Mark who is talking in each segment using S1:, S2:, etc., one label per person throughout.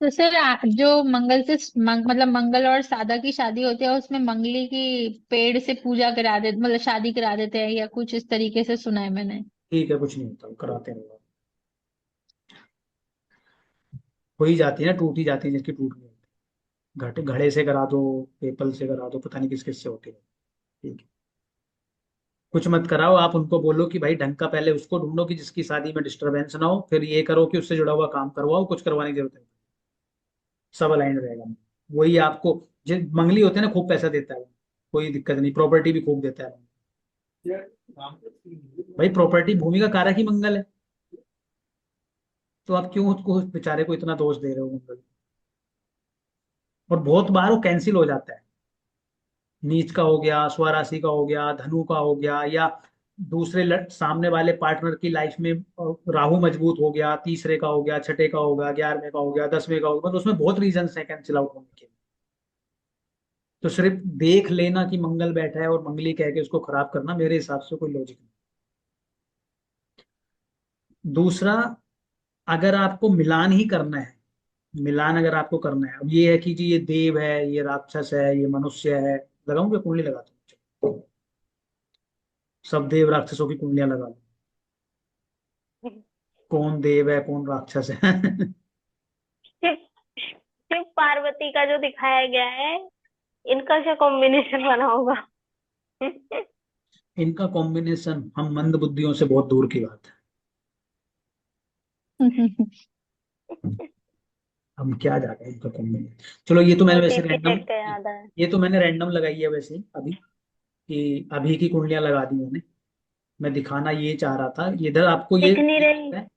S1: तो सर जो मंगल से मतलब मंगल और सादा की शादी होती है उसमें मंगली की पेड़ से पूजा करा देते, मतलब शादी करा देते हैं या कुछ इस तरीके से सुना है मैंने।
S2: ठीक है, कुछ नहीं होता, वो कराते हैं वो। हो ही जाती है ना, टूट ही जाती है जिसकी टूट नहीं होती। घड़े से करा दो, पीपल से करा दो, पता नहीं किस किस से होती है। ठीक है, कुछ मत कराओ, आप उनको बोलो कि भाई ढंग का पहले उसको ढूंढो कि जिसकी शादी में डिस्टरबेंस ना हो, फिर ये करो कि उससे जुड़ा हुआ काम करवाओ, कुछ करवाने की जरूरत नहीं। सब अलाइन रहेगा। वही आपको, जो मंगली होते हैं ना, खूब पैसा देता है वो। कोई दिक्कत नहीं, प्रॉपर्टी भी खूब देता है। भाई प्रॉपर्टी भूमि का कारक ही मंगल है, तो आप क्यों उसको, उस बेचारे को इतना दोष दे रहे हो मंगल। और बहुत बार वो कैंसिल हो जाता है। नीच का हो गया, स्वराशि का हो गया, धनु का हो गया, या दूसरे सामने वाले पार्टनर की लाइफ में राहु मजबूत हो गया, तीसरे का हो गया, छठे का हो गया, 11वें का हो गया, 10वें का हो गया, मतलब उसमें बहुत रीजन है कैंसिल आउट होने के। तो सिर्फ देख लेना कि मंगल बैठा है और मंगली कह के उसको खराब करना, मेरे हिसाब से कोई लॉजिक नहीं। दूसरा, अगर आपको मिलान ही करना है, मिलान अगर आपको करना है, अब ये है कि जी ये देव है, ये राक्षस है, ये मनुष्य है, लगाऊं क्या कुंडली लगाता हूँ, सब देव राक्षसों की कुंडलियां लगा लो, कौन देव है कौन राक्षस है।
S1: शिव शिव पार्वती का जो दिखाया गया है, इनका क्या कॉम्बिनेशन बना होगा?
S2: इनका कॉम्बिनेशन हम मंद बुद्धियों से बहुत दूर की बात है। हम क्या जाने इनका कॉम्बिनेशन। चलो ये तो मैंने
S1: मूर्ति
S2: वैसे रैंडम,
S1: पीरियड का याद है।
S2: ये तो मैंने रैंडम लगाई है वैसे ही अभी, कि अभी की कुंडलियां लगा दी मैंने। मैं दिखाना ये चाह रहा था, इधर आपको
S1: दिख नहीं
S2: ये
S1: रही।
S2: दिख रहा है,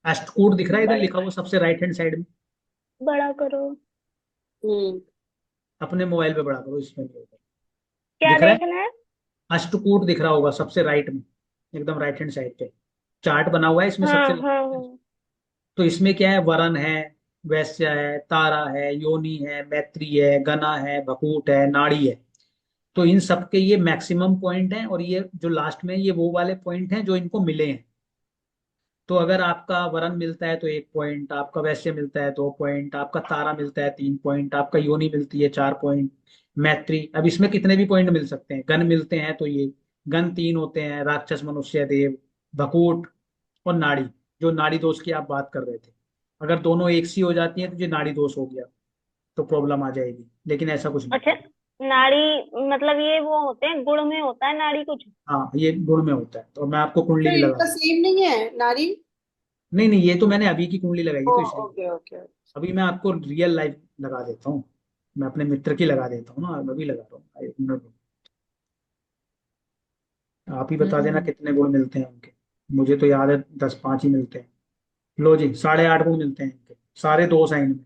S2: अष्टकूट दिख रहा है इधर
S1: बड़ा
S2: लिखा हुआ सबसे राइट हैंड साइड में।
S1: बड़ा करो।
S2: अपने मोबाइल पे बड़ा करो, इसमें नहीं होगा।
S1: क्या
S2: दिख रहा है,
S1: देखना है?
S2: अष्टकूट दिख रहा होगा सबसे राइट में, एकदम राइट हैंड साइड पे चार्ट बना हुआ है, इसमें
S1: हाँ
S2: सबसे
S1: हाँ
S2: last में।
S1: हाँ।
S2: तो इसमें क्या है, वरण है, वैश्य है, तारा है, योनि है, मैत्री है, गना है, भकूट है, नाड़ी है। तो इन सब के ये मैक्सिमम पॉइंट हैं, और ये जो लास्ट में ये वो वाले पॉइंट हैं जो इनको मिले हैं। तो अगर आपका वरण मिलता है तो 1 पॉइंट, आपका वैश्य मिलता है 2 पॉइंट, आपका तारा मिलता है 3 पॉइंट, आपका योनि मिलती है 4 पॉइंट, मैत्री, अब इसमें कितने भी पॉइंट मिल सकते हैं, गण मिलते हैं तो ये गण 3 होते हैं, राक्षस मनुष्य देव, भकूट और नाड़ी, जो नाड़ी दोष की आप बात कर रहे थे। अगर दोनों एक सी हो जाती हैं तो ये नाड़ी दोष हो गया, तो प्रॉब्लम आ जाएगी, लेकिन ऐसा कुछ नहीं।
S1: अच्छा, नाड़ी मतलब ये वो होते हैं, गुण में होता है नाड़ी कुछ?
S2: हाँ, ये गुण में होता है, तो मैं आपको कुंडली
S3: तो
S2: भी लगा
S3: इनका
S2: दूँ।
S3: सेम नहीं है नारी?
S2: नहीं नहीं, ये तो मैंने अभी की कुंडली लगाई है
S3: ओ,
S2: तो इसलिए।
S3: Okay okay.
S2: अभी मैं आपको रियल लाइफ लगा देता हूँ, मैं अपने मित्र की लगा देता हूँ ना, मैं भी लगा रहा हूँ 1 मिनट रुको। आप ही बता देना
S1: हम्म।
S2: कितने गुण मिलते हैं उनके। मुझे तो याद है 10 5 ही मिलते हैं। लो जी, 8.5 गुण मिलते हैं इनके, सारे 2 साइन में।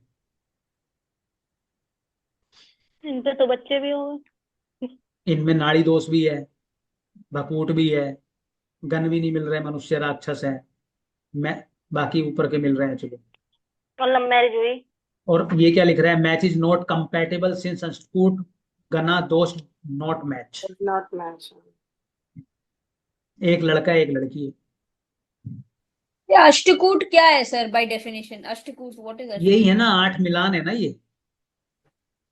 S1: इन पे तो बच्चे भी होंगे।
S2: इनमें नाड़ी दोष भी है, भकूट भी है, गन भी नहीं मिल रहे, मनुष्य राक्षस है, मैं, बाकी ऊपर के मिल रहे हैं चलो।
S1: और लव मैरिज हुई।
S2: और ये क्या लिख रहा है, match is not compatible since अंशकूट गना दोष नॉट मैच।
S3: Not match.
S2: एक लड़का एक लड़की है।
S4: ये अष्टकूट क्या है sir? By definition ashtakoot, what is
S2: यही है
S4: अष्टकूट?
S2: ना, 8 मिलान है ना ये।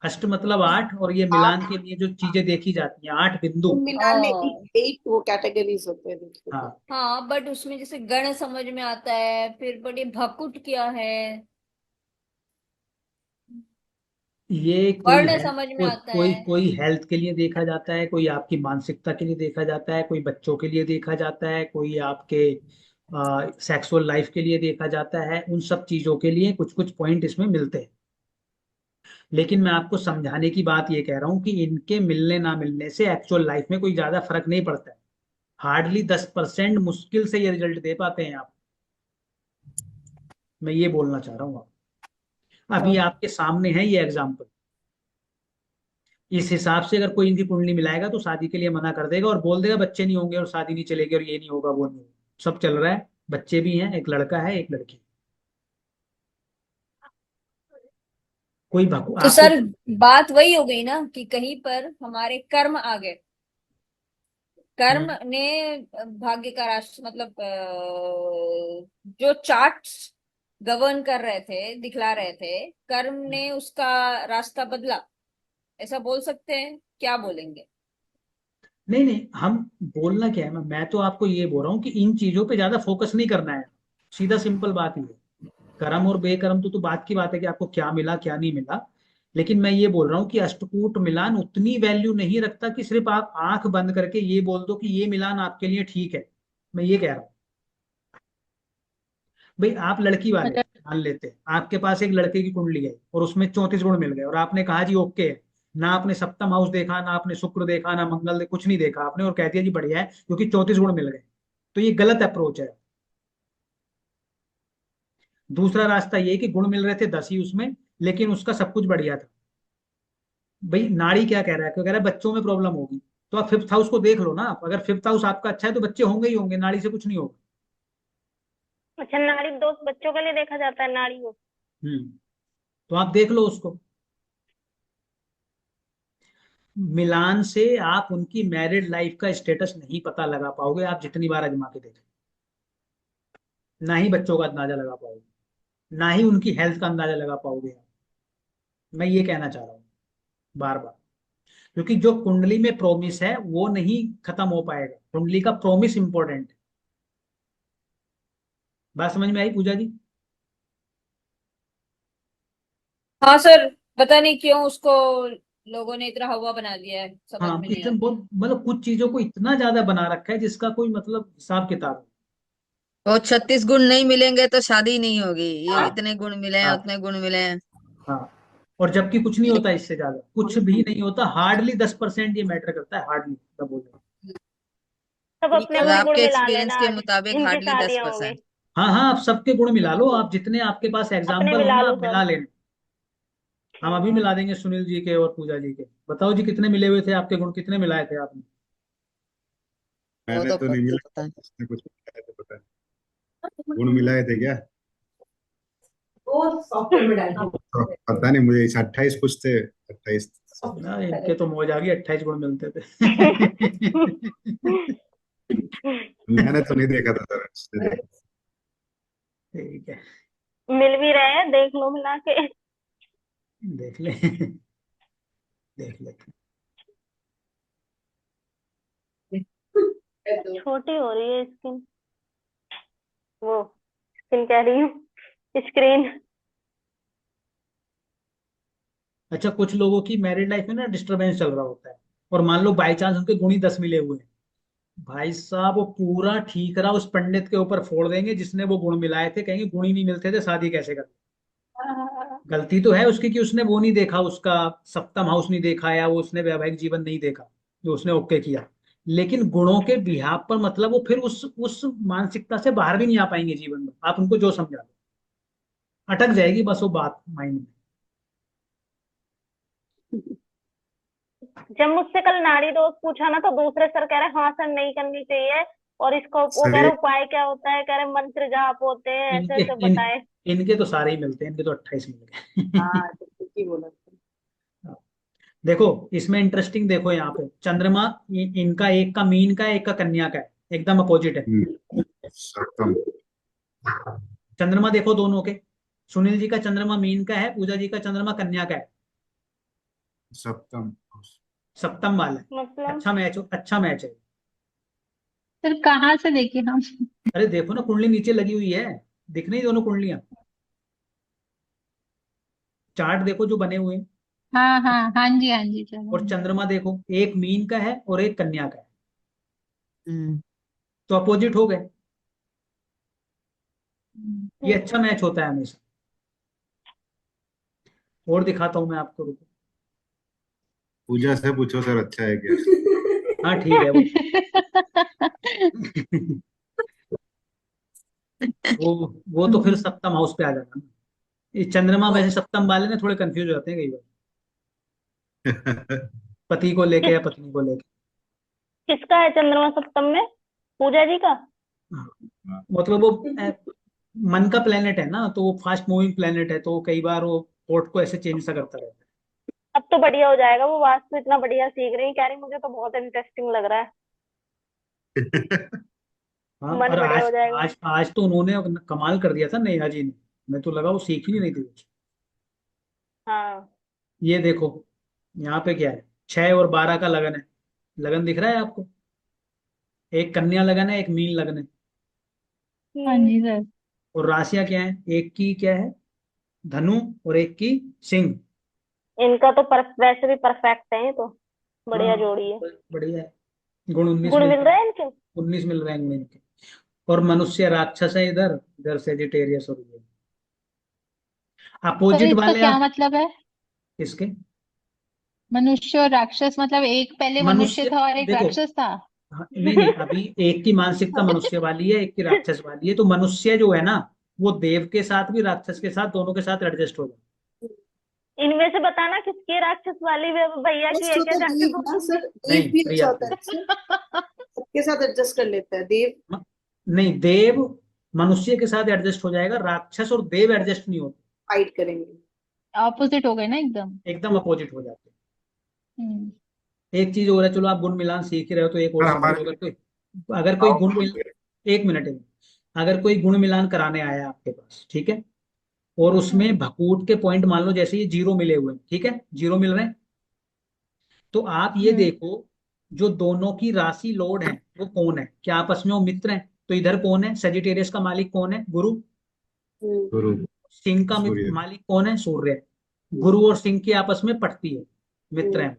S2: अष्ट मतलब 8, और ये
S3: आठ,
S2: मिलान के लिए जो चीजें देखी जाती हैं, 8 बिंदु।
S3: तो मिलान में
S4: ओ,
S3: एट वो कैटेगरीज होते हैं देखिए तो।
S2: हाँ,
S4: हाँ, बट उसमें जैसे गण समझ में आता है, फिर बड़े भकुट क्या है,
S2: ये कोई
S4: वर्ण
S2: हेल्थ,
S4: समझ में
S2: कोई
S4: आता
S2: कोई
S4: है।
S2: कोई हेल्थ के लिए देखा जाता है, कोई आपकी मानसिकता के लिए देखा जाता है, कोई बच्चों के लिए देखा जाता है, कोई आपके सेक्सुअल लाइफ के लिए देखा जाता है, उन सब चीजों के लिए कुछ कुछ पॉइंट इसमें मिलते हैं। लेकिन मैं आपको समझाने की बात ये कह रहा हूँ कि इनके मिलने ना मिलने से एक्चुअल लाइफ में कोई ज्यादा फर्क नहीं पड़ता है। हार्डली 10% मुश्किल से ये रिजल्ट दे पाते हैं आप। मैं ये बोलना चाह रहा हूँ आप, अभी
S4: ओके।
S2: आपके सामने है ये एग्जाम्पल। इस हिसाब से अगर कोई इनकी कुंडली मिलाएगा तो शादी के लिए मना कर देगा और बोल देगा बच्चे नहीं होंगे और शादी नहीं चलेगी और ये नहीं होगा वो नहीं होगा। सब चल रहा है, बच्चे भी हैं, एक लड़का है एक लड़की। कोई
S4: तो
S2: आपको,
S4: सर बात वही हो गई ना कि कहीं पर हमारे कर्म आ गए। कर्म
S2: हम्म,
S4: ने भाग्य का राष्ट्र मतलब जो चार्ट्स गवर्न कर रहे थे, दिखला रहे थे, कर्म ने उसका रास्ता बदला, ऐसा बोल सकते हैं? क्या बोलेंगे?
S2: नहीं नहीं, हम बोलना क्या है, मैं तो आपको ये बोल रहा हूँ कि इन चीजों पे ज्यादा फोकस नहीं करना है। सीधा सिंपल बात ये है। कर्म और बेकर्म तो बात की बात है कि आपको क्या मिला क्या नहीं मिला। लेकिन मैं ये बोल रहा हूँ कि अष्टकूट मिलान उतनी वैल्यू नहीं रखता कि सिर्फ आप आंख बंद करके ये बोल दो कि ये मिलान आपके लिए ठीक है। मैं ये कह रहा हूँ। भाई आप लड़की वाले
S1: मतलब
S2: मान लेते हैं, आपके पास एक लड़के की कुंडली है और उसमें 34 गुण मिल गए और आपने कहा जी ओके है। ना आपने सप्तम हाउस देखा, ना आपने शुक्र देखा, ना मंगल कुछ नहीं देखा आपने, और कह दिया जी बढ़िया है क्योंकि 34 गुण मिल गए। तो ये गलत अप्रोच है। दूसरा रास्ता ये कि गुण मिल रहे थे 10 ही उसमें, लेकिन उसका सब कुछ बढ़िया था। भाई नाड़ी क्या कह रहा है, क्या कह रहा है बच्चों में प्रॉब्लम होगी। तो आप फिफ्थ हाउस को देख लो ना आप, अगर फिफ्थ हाउस आपका अच्छा है तो बच्चे होंगे ही होंगे, नाड़ी से कुछ नहीं होगा।
S5: अच्छा, नाड़ी दोस्त बच्चों के लिए देखा जाता है नाड़ी को?
S2: हम्म। तो आप देख लो उसको। मिलान से आप उनकी मैरिड लाइफ का स्टेटस नहीं पता लगा पाओगे, आप जितनी बार आजमा के देखें। ना ही बच्चों का अंदाजा लगा पाओगे, ना ही उनकी हेल्थ का अंदाजा लगा पाओगे आप। मैं ये कहना चाह रहा हूँ बार बार। क्योंकि जो कुंडली में प्रोमिस है वो नहीं खत्म हो पाएगा, कुंडली का प्रोमिस इंपॉर्टेंट है। बात समझ में आई पूजा जी?
S4: हाँ सर, पता नहीं क्यों उसको लोगों ने इतना हवा बना दिया है, समझ
S2: हाँ,
S4: में नहीं
S2: इतना
S4: आता।
S2: बहुत मतलब कुछ चीजों को इतना ज्यादा बना रखा है जिसका कोई मतलब हिसाब किताब नहीं।
S6: और 36 गुण नहीं मिलेंगे तो शादी नहीं होगी, ये
S2: हाँ
S6: इतने गुण मिले हैं
S2: हाँ
S6: उतने गुण मिले हैं।
S2: हाँ। और जबकि कुछ नहीं होता, इससे ज्यादा कुछ भी नहीं होता, हार्डली 10% ये मैटर करता है, हार्डली तब बोल रहे हैं।
S5: सब अपने
S6: और
S5: अपने गुण
S6: आपके
S5: मिला
S6: एक्सपीरियंस
S5: लेना
S6: के
S5: आज,
S6: मुताबिक
S5: जिनकी
S6: हार्डली दस
S5: शादियां हो गई।
S6: परसेंट
S2: हाँ हाँ, आप सबके गुण मिला लो, आप जितने आपके पास
S5: अपने
S2: एग्जाम्पल हो
S5: मिला
S2: ना
S5: लो
S2: आप मिला
S5: सब।
S2: लेना। हम अभी
S5: हाँ।
S2: मिला देंगे सुनील जी के और पूजा जी के। बताओ जी कितने मिले हुए थे आपके गुण, कितने मिलाए थे आपने?
S6: वो
S7: मैंने
S6: तो
S7: तो नहीं
S6: मुझे
S7: मिला,
S6: पता है।
S7: उसने कुछ मिलाए थे, पता नहीं गुण मिलाए थे क्या? तो पता नहीं मुझे, 28 कुछ थे, 28।
S2: ना इनके तो मौज आ गई, 28 गुण मिलते थे।
S7: मैंने तो नहीं देखा था सर, उसने देखा।
S2: ठीक है,
S5: मिल भी रहे हैं, देख लो मिला के।
S2: देख ले। देख ले।
S5: छोटी हो रही है स्किन, वो स्किन कह रही हूँ, स्क्रीन।
S2: अच्छा, कुछ लोगों की मैरिड लाइफ में ना डिस्टरबेंस चल रहा होता है, और मान लो बाई चांस उनके गुण ही 10 मिले हुए हैं। भाई साहब वो पूरा ठीक रहा उस पंडित के ऊपर फोड़ देंगे जिसने वो गुण मिलाए थे, कहेंगे गुण ही नहीं मिलते थे शादी कैसे कर। गलती तो है उसकी कि उसने वो नहीं देखा, उसका सप्तम हाउस नहीं देखा, या वो उसने वैवाहिक जीवन नहीं देखा जो उसने ओके किया। लेकिन गुणों के बिहाफ पर मतलब वो फिर उस मानसिकता से बाहर भी नहीं आ पाएंगे जीवन में, आप उनको जो समझा दो अटक जाएगी बस वो बात माइंड में।
S5: जब मुझसे कल नाड़ी दोष पूछा ना, तो दूसरे सर कह रहे हाँ सर नहीं करनी चाहिए, और इसको वो कह
S7: सर
S5: रहे
S7: ये
S5: उपाय क्या होता है, कह रहे मंत्र जाप होते हैं, ऐसे
S2: इनके
S5: ऐसे
S2: इन
S5: बताए।
S2: इनके तो सारे ही मिलते हैं, इनके तो 28 मिल गए।
S3: हाँ तो ठीक ही बोला था।
S2: देखो इसमें इंटरेस्टिंग, देखो यहाँ पे चंद्रमा इनका एक का मीन का है, एक का कन्या का है, एकदम अपोजिट है।
S7: सप्तम।
S2: चंद्रमा देखो दोनों के, सुनील जी का चंद्रमा मीन का है, पूजा जी का चंद्रमा कन्या का है।
S7: सप्तम।
S2: सप्तम वाला है।
S5: मतलब
S2: अच्छा मैच है।
S1: फिर कहाँ से देखे हम?
S2: अरे देखो ना कुंडली नीचे लगी हुई है, दिख नहीं दोनों कुंडलियां? चार्ट देखो जो बने हुए हैं।
S1: हाँ हाँ हाँ जी, हाँ जी, चलो।
S2: और चंद्रमा देखो, एक मीन का है और एक कन्या का है,
S6: हम्म।
S2: तो अपोजिट हो गए। ये
S5: ठीक
S2: अच्छा
S5: है।
S2: मैच होता है हमेशा। और दिखाता हूं मैं आपको, रुको।
S7: पूजा से पूछो सर, अच्छा है क्या?
S2: हाँ ठीक है वो। वो तो फिर सप्तम हाउस पे आ जाता है। ये चंद्रमा वैसे सप्तम वाले ना थोड़े कंफ्यूज हो जाते हैं कई बार, पति को लेके या पत्नी को लेके।
S5: किसका है चंद्रमा सप्तम में? पूजा जी का?
S2: हाँ, मतलब वो मन का प्लेनेट है ना, तो वो फास्ट मूविंग प्लेनेट है, तो कई बार वो पोर्ट को ऐसे चेंज सा करता रहता
S5: अब तो बढ़िया हो जाएगा, वो वास्तु इतना बढ़िया सीख रही, कह रही मुझे तो बहुत इंटरेस्टिंग लग रहा है।
S2: है। हाँ,
S5: मन
S2: और
S5: बढ़िया
S2: आज
S5: हो जाएगा।
S2: आज आज तो उन्होंने कमाल कर दिया था नेहा जी ने। मैं तो लगा वो सीख ही नहीं थी कुछ।
S5: हाँ
S2: ये देखो यहाँ पे क्या है, 6 और 12 का लगन है। लगन दिख रहा है आपको? एक कन्या लगन है, एक मीन लगन है।
S1: हाँ जी सर।
S2: और राशियां क्या है? एक की क्या है, धनु, और एक की सिंह।
S5: इनका तो वैसे भी परफेक्ट है, ये तो बढ़िया
S2: हाँ
S5: जोड़ी है।
S2: बढ़िया है। गुण 19
S5: गुण
S2: मिल
S5: मिल
S2: रहे
S5: रहे
S2: हैं।
S5: हैं इनके।
S2: 19 मिल रहे हैं इनमें इनके। और मनुष्य राक्षस है इधर, इधर सेजिटेरियस और ये
S1: सर
S2: अपोजिट
S1: इसका
S2: वाले
S1: क्या
S2: आप
S1: मतलब है?
S2: किसके?
S1: मनुष्य और राक्षस मतलब एक पहले मनुष्य
S2: मनुष्य
S1: था और एक
S2: देखो,
S1: राक्षस था?
S2: हाँ, नहीं नहीं, अभी एक की मानसिकता मनुष्य वाली है, एक की राक्षस वाली है। तो मनुष्य जो है ना, वो देव के साथ भी राक्षस के साथ दोनों के साथ एडजस्ट हो जाए।
S5: इनमें से बताना किसकी राक्षस वाली भैया की
S3: Best
S5: है, क्या
S3: होता है
S5: जाके
S3: देव ना
S5: पूछूंगी।
S3: सर, देव
S2: नहीं
S3: भी अच्छा
S2: प्रिया,
S3: होता है सर, सबके साथ एडजस्ट कर लेता है देव।
S2: म- नहीं, देव मनुष्य के साथ एडजस्ट हो जाएगा, राक्षस और देव एडजस्ट नहीं होते,
S3: फाइट करेंगे।
S1: ऑपोजिट हो गए ना एकदम।
S2: एकदम अपोजिट हो जाते
S1: हम्म।
S2: हैं। एक चीज और है, चलो आप गुण मिलान सीख ही रहे हो तो एक और
S7: सर
S2: समझ लो।
S7: हमारे
S2: अगर कोई गुण मिल, एक मिनट एक, अगर कोई गुण मिलान कराने आया आपके पास, ठीक है, और उसमें भकूट के पॉइंट मान लो जैसे ये 0 मिले हुए हैं, ठीक है, 0 मिल रहे हैं, तो आप ये
S1: हम्म।
S2: देखो जो दोनों की राशि लॉर्ड है वो कौन है, क्या आपस में वो मित्र हैं? तो इधर कौन है, सेजिटेरियस का मालिक कौन है? गुरु।
S7: गुरु
S2: सिंह का
S7: सूर्य।
S2: मालिक कौन है? सूर्य। गुरु और सिंह की आपस में पटती है, मित्र हैं।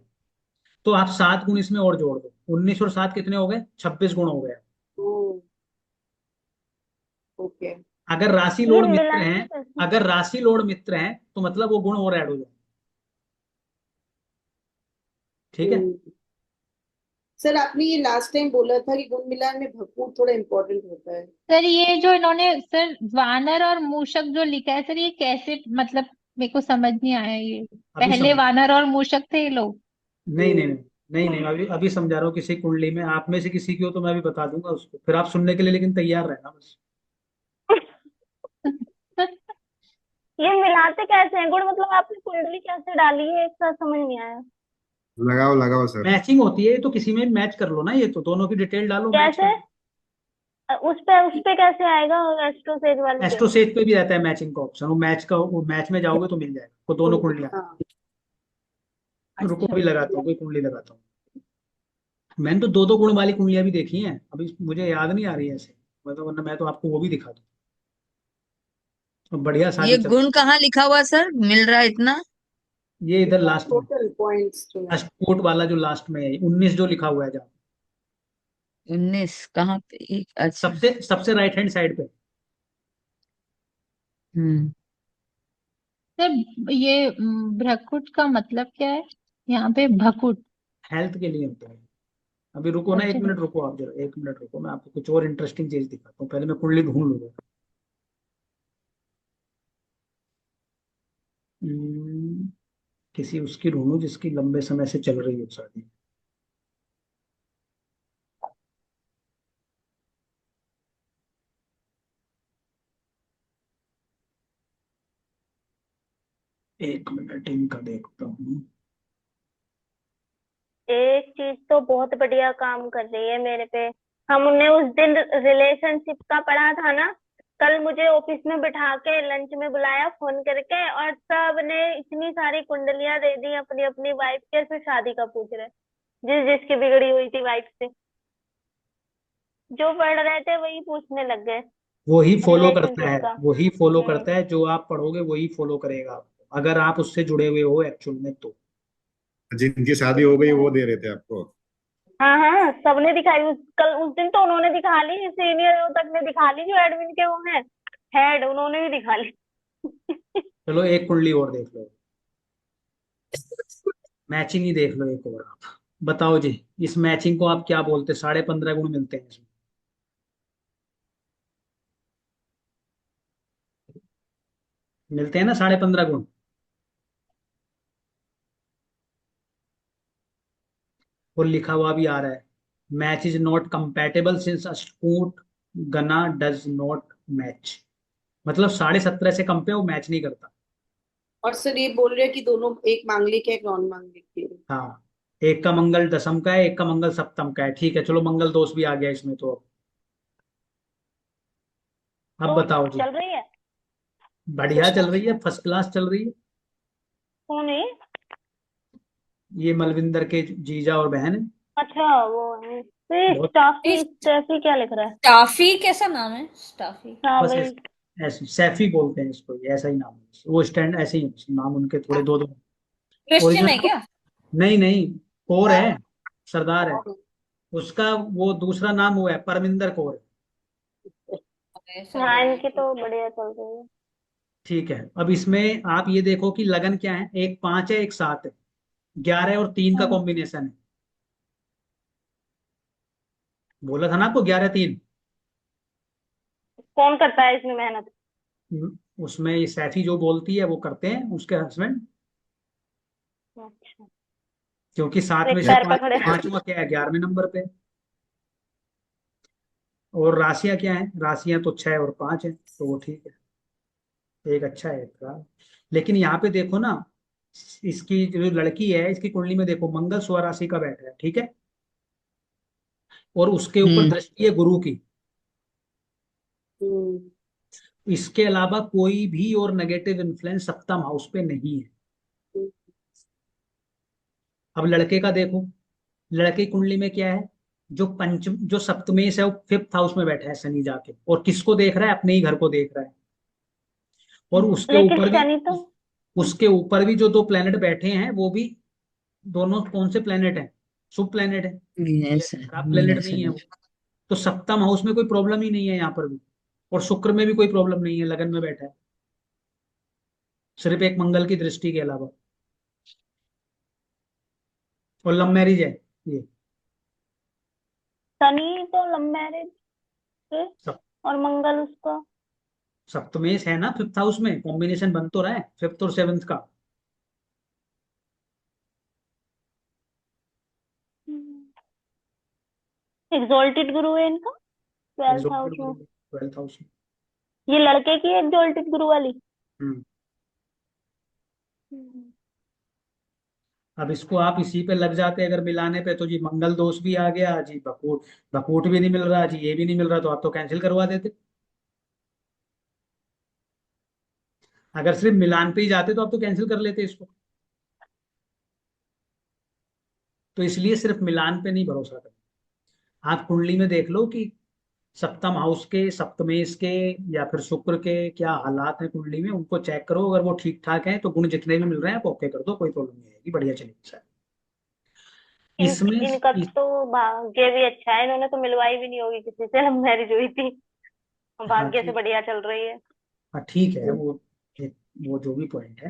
S2: तो आप 7 गुण इसमें और जोड़ दो, 19 और 7 कितने हो गए? 26 गुण हो गए।
S3: ओके।
S2: अगर राशि
S5: ये
S2: लोड मित्र
S5: मिलाएंगे
S2: हैं,
S5: कैसे?
S2: अगर राशि लोड मित्र हैं तो मतलब वो गुण और ऐड हो जाए। ठीक है।
S3: सर आपने ये लास्ट टाइम बोला था कि गुण मिलान में भरपूर थोड़ा इम्पोर्टेंट होता है।
S1: सर ये जो इन्होंने सर वानर और मूषक जो लिखा है सर, ये कैसे मतलब मेरे को समझ नहीं आया ये।
S2: अभी
S1: पहले
S2: समझ,
S1: वानर और मूषक थे ये लोग?
S2: नहीं नहीं नहीं, नहीं नहीं, अभी अभी समझा रहा हूँ। किसी कुंडली में आप में से किसी की हो तो मैं अभी बता दूंगा उसको, फिर आप सुनने के लिए लेकिन तैयार रहना बस।
S5: ये मिलाते कैसे हैं गुण, मतलब आपने कुंडली कैसे डाली है, एक साथ समझ नहीं आया।
S7: लगाओ लगाओ सर।
S2: मैचिंग होती है, तो किसी में मैच कर लो ना, ये तो दोनों की डिटेल डालो, मैच कर
S5: कैसे?
S2: लो।
S5: उस पे कैसे आएगा एस्ट्रोसेज वाले पे?
S2: एस्ट्रोसेज पे भी रहता है मैचिंग का ऑप्शन, वो मैच का, वो मैच में जाओगे तो मिल जाएगा वो दोनों कुंडलियां।
S3: हाँ।
S2: रुको
S1: अच्छा।
S2: अभी लगाता हूँ, कोई कुंडली लगाता हूँ। मैंने तो 2 2 गुण वाली कुंडलियां भी देखी हैं, अभी मुझे याद नहीं आ रही है ऐसे, मतलब वरना मैं तो आपको वो भी दिखा दूँ। तो बढ़िया
S6: ये
S2: शादी चल
S6: गुण कहाँ लिखा हुआ सर, मिल रहा है इतना?
S2: ये इधर लास्ट में,
S3: टोटल पॉइंट्स जो है।
S2: अष्टकोट वाला जो लास्ट में है, 19 जो लिखा हुआ है जहाँ,
S6: 19 कहाँ पे, अच्छा।
S2: सबसे सबसे राइट हैंड साइड पे।
S6: हम्म।
S1: सर ये भ्रकुट का मतलब क्या है यहाँ पे? भकुट?
S2: हेल्थ के लिए होता है। अभी रुको ना,
S1: अच्छा।
S2: 1 मिनट रुको आप जरा, 1 मिनट रुको, मैं आपको कुछ और इंटरेस्टिंग चीज दिखाता हूँ, पहले मैं कुंडली ढूंढ लूंगा। हम्म, किसी उसकी ढूंढूं जिसकी लंबे समय से चल रही हो शादी। एक मिनट इनका देखता हूँ।
S5: एक चीज तो बहुत बढ़िया काम कर रही है मेरे पे। हमने उस दिन रिलेशनशिप का पढ़ा था ना, कल मुझे ऑफिस में बिठा के लंच में बुलाया फोन करके, और सब ने इतनी सारी कुंडलियां दे दी अपनी अपनी वाइफ के, फिर शादी का पूछ रहे, जिस जिसकी बिगड़ी हुई थी वाइफ से। जो पढ़ रहे थे वही पूछने लग गए
S2: वही फॉलो करता
S5: रिलेशनशिप
S2: है,
S5: का।
S2: वही फॉलो
S5: हम्म।
S2: करता है, जो आप पढ़ोगे वही फॉलो करेगा आपको, अगर आप उससे जुड़े हुए हो एक्चुअल में तो।
S7: जिनकी शादी हो गई वो दे रहे थे आपको।
S5: हाँ हाँ, सबने दिखाई कल उस दिन तो उन्होंने दिखा ली, सीनियर तक ने दिखा ली, जो एडमिन के वो हैं हेड, उन्होंने भी दिखा ली।
S2: चलो एक कुंडली और देख लो, मैचिंग ही देख लो एक और आप। बताओ जी, इस मैचिंग को आप क्या बोलते हैं? 15.5 गुण मिलते हैं इसमें, मिलते हैं ना 15.5 गुण। और लिखा हुआ भी आ रहा है, match is not compatible since ashtakoot guna does not match. मतलब 17.5 से कम पे वो मैच नहीं करता।
S3: और सर ये बोल रहे हैं कि दोनों, एक मांगलिक है एक नॉन मांगलिक है।
S2: हाँ, एक का मंगल दशम का है, एक का मंगल सप्तम का है, ठीक है, चलो मंगल दोष भी आ गया इसमें तो। अब
S5: तो
S2: बताओ जी।
S5: चल रही है।
S2: बढ़िया चल रही है, फर्स्ट क्लास चल रही है।
S5: कौन है?
S2: ये मलविंदर के जीजा और बहन है।
S5: अच्छा वो है। तो ये
S2: बहुत
S5: स्टाफी स्टेफी क्या लिख रहा है?
S4: स्टाफी कैसा नाम है? स्टाफी
S5: हाँ
S2: बस
S5: भाई।
S2: ऐसे सैफी बोलते हैं इसको, ये ऐसा ही नाम है, वो स्टैंड ऐसे ही नाम उनके थोड़े दो दो
S4: क्रिश्चियन है
S2: ओरिजिनल।
S4: क्या?
S2: नहीं नहीं, कौर है, सरदार है उसका। वो दूसरा नाम वो है परमिंदर कौर है।
S4: ऐसा
S5: हाँ
S4: है।
S5: इनकी तो बढ़िया चल रही है।
S2: ठीक है, अब इसमें आप ये देखो कि लगन क्या है, एक 5 है एक 7 है, 11 और 3 का
S5: हम्म।
S2: कॉम्बिनेशन है। बोला था ना आपको 11 3।
S5: कौन करता है इसमें मेहनत?
S2: उसमें ये सैफी जो बोलती है वो करते हैं उसके हस्बैंड।
S5: अच्छा।
S2: क्योंकि 7 में
S5: एक
S2: से
S5: पैर
S2: पांच,
S5: पकड़े।
S2: पांचवा क्या है, 11वें नंबर पे। और राशियां क्या है, राशियां तो 6 और 5 है, तो वो ठीक है, एक अच्छा है एक खराब। लेकिन यहाँ पे देखो ना, इसकी जो लड़की है इसकी कुंडली में देखो मंगल स्वराशि का बैठा है, ठीक है, और उसके ऊपर
S6: हम्म।
S2: दृष्टि है गुरु की।
S3: हम्म
S2: इसके अलावा कोई भी और नेगेटिव इन्फ्लुएंस सप्तम हाउस पे नहीं है। अब लड़के का देखो, लड़के की कुंडली में क्या है, जो पंचम जो सप्तमेश है वो 5th हाउस में बैठा है शनि जाके, और किसको देख रहा है, अपने ही घर को देख रहा है। और
S5: लेकिन शनि तो
S2: उसके ऊपर भी जो दो प्लेनेट बैठे हैं वो भी दोनों कौन से प्लेनेट हैं, शुभ प्लेनेट है,
S6: मीनस
S2: खराब प्लेनेट
S6: मीनस
S2: नहीं है वो। तो सप्तम हाउस में कोई प्रॉब्लम ही नहीं है यहाँ पर भी, और शुक्र में भी कोई प्रॉब्लम नहीं है, लगन में बैठा है, सिर्फ एक मंगल की दृष्टि के अलावा। और लव मैरिज है ये।
S5: शनि तो लव मैरिज है
S2: सप,
S5: और मंगल उसका।
S2: सप्तमेश है ना 5th हाउस में, कॉम्बिनेशन बन तो रहा है 5th और 7th का।
S5: एग्जॉल्टेड गुरु है इनका 12th हाउस
S2: एग्जॉल्टेड
S5: में।
S2: गुरु 12th हाउस में।
S5: ये लड़के की एग्जॉल्टेड गुरु वाली।
S2: हम्म। अब इसको आप इसी पे लग जाते अगर मिलाने पे, तो जी मंगल दोष भी आ गया जी, भकूट भकूट भी नहीं मिल रहा जी, ये भी नहीं मिल रहा, तो आप तो कैंसिल करवा देते। अगर सिर्फ मिलान पे ही जाते तो आप तो कैंसिल कर लेते इसको। तो इसलिए सिर्फ मिलान पे नहीं भरोसा करें, आप कुंडली में देख लो कि सप्तम हाउस के, सप्तमेश के, या फिर शुक्र के क्या हालात हैं कुंडली में, उनको चेक करो। अगर वो ठीक ठाक है तो गुण जितने भी मिल रहे हैं आप ओके कर दो, कोई प्रॉब्लम नहीं आएगी, बढ़िया चलेगी सर। इसमें
S5: इनका तो भाग्य भी अच्छा है, इन्होंने तो मिलवाई भी नहीं होगी किसी से, लव मैरिज हुई थी।
S2: हाँ
S5: भाग्य से
S2: ठीक,
S5: बढ़िया चल रही है।
S2: हाँ ठीक है वो जो भी पॉइंट है।